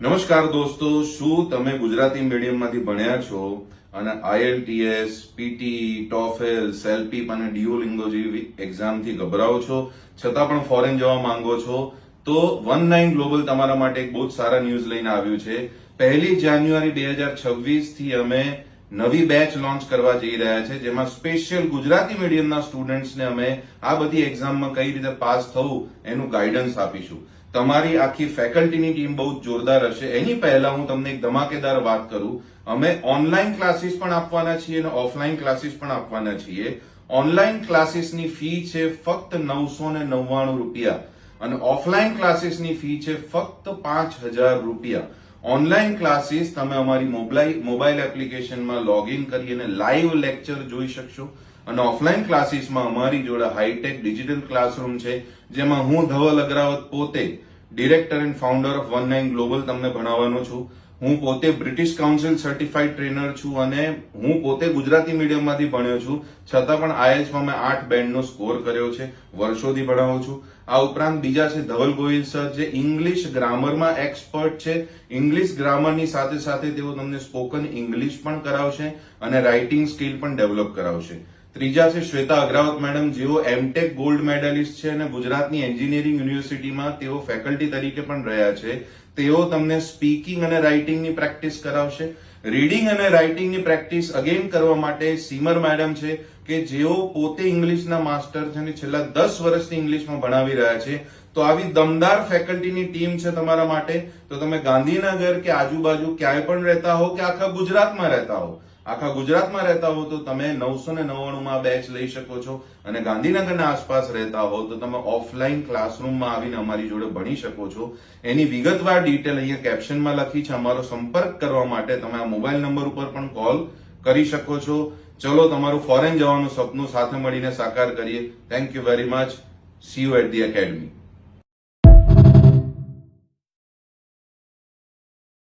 નમસ્કાર દોસ્તો, શું તમે ગુજરાતી મીડિયમમાંથી ભણ્યા છો અને IELTS, PTE, TOEFL, CELPIP અને ડ્યુઓલિંગો જેવી એક્ઝામથી ગભરાઓ છો છતાં પણ ફોરેન જવા માંગો છો તો 19 ગ્લોબલ તમારા માટે એક બહુ જ સારા ન્યૂઝ લઈને આવ્યું છે। 1 જાન્યુઆરી 2026 થી અમે નવી બેચ લોન્ચ કરવા જઈ રહ્યા છે, જેમાં સ્પેશિયલ ગુજરાતી મીડિયમના સ્ટુડન્ટ્સને અમે આ બધી એક્ઝામમાં કઈ રીતે પાસ થવું એનું ગાઈડન્સ આપીશું। તમારી આખી ફેકલ્ટીની ટીમ બહુ જોરદાર હશે। એની પહેલા હું તમને એક ધમાકેદાર વાત કરું, અમે ઓનલાઈન ક્લાસીસ પણ આપવાના છીએ અને ઓફલાઈન ક્લાસીસ પણ આપવાના છીએ। ઓનલાઈન ક્લાસીસની ફી છે ફક્ત 999 રૂપિયા અને ઓફલાઈન ક્લાસીસની ફી છે ફક્ત 5000 રૂપિયા। ઓનલાઈન ક્લાસીસ તમે અમારી મોબાઈલ એપ્લિકેશનમાં લોગિન કરી અને લાઈવ લેક્ચર જોઈ શકશો અને ઓફલાઈન ક્લાસીસમાં અમારી જોડે હાઈટેક ડિજિટલ ક્લાસરૂમ છે, જેમાં હું ધવલ અગ્રાવત પોતે director and founder of 19 global તમને ભણાવવાનો છું। હું પોતે બ્રિટિશ કાઉન્સિલ સર્ટિફાઈડ ટ્રેનર છું અને હું પોતે ગુજરાતી મીડિયમમાંથી ભણ્યો છું, છતાં પણ IELTSમાં મેં 8 બેન્ડનો સ્કોર કર્યો છે, વર્ષોથી ભણાવું છું। આ ઉપરાંત બીજા છે ધવલ ગોહિલ સર, જે ઇંગ્લિશ ગ્રામરમાં એક્સપર્ટ છે। ઇંગ્લિશ ગ્રામરની સાથે સાથે તેઓ તમને સ્પોકન ઇંગ્લિશ પણ કરાવશે અને રાઇટિંગ સ્કિલ પણ ડેવલપ કરાવશે। ત્રીજા છે શ્વેતા અગ્રાવત મેડમ, જેઓ MTech ગોલ્ડ મેડલિસ્ટ છે અને ગુજરાતની એન્જિનિયરિંગ યુનિવર્સિટીમાં તેઓ ફેકલ્ટી તરીકે પણ રહ્યા છે। તેઓ તમને સ્પીકિંગ અને રાઇટિંગની પ્રેક્ટિસ કરાવશે। રીડિંગ અને રાઇટિંગની પ્રેક્ટિસ અગેન કરવા માટે સીમર મેડમ છે, કે જેઓ પોતે ઇંગ્લિશના માસ્ટર છે અને છેલ્લા 10 વર્ષથી ઇંગ્લિશમાં ભણાવી રહ્યા છે। તો આવી દમદાર ફેકલ્ટીની ટીમ છે તમારા માટે। તો તમે ગાંધીનગર કે આજુબાજુ ક્યાંય પણ રહેતા હો કે આખા ગુજરાતમાં રહેતા હો તો તમે 999 માં બેચ લઈ શકો છો અને ગાંધીનગરના આસપાસ રહેતા હો તો તમે ઓફલાઈન ક્લાસરૂમમાં આવીને અમારી જોડે ભણી શકો છો। એની વિગતવાર ડિટેલ અહીંયા કેપ્શનમાં લખી છે। અમારો સંપર્ક કરવા માટે તમે આ મોબાઈલ નંબર ઉપર પણ કોલ કરી શકો છો। ચલો તમારું ફોરેન જવાનું સપનું સાથે મળીને સાકાર કરીએ। Thank you very much. See you at the academy.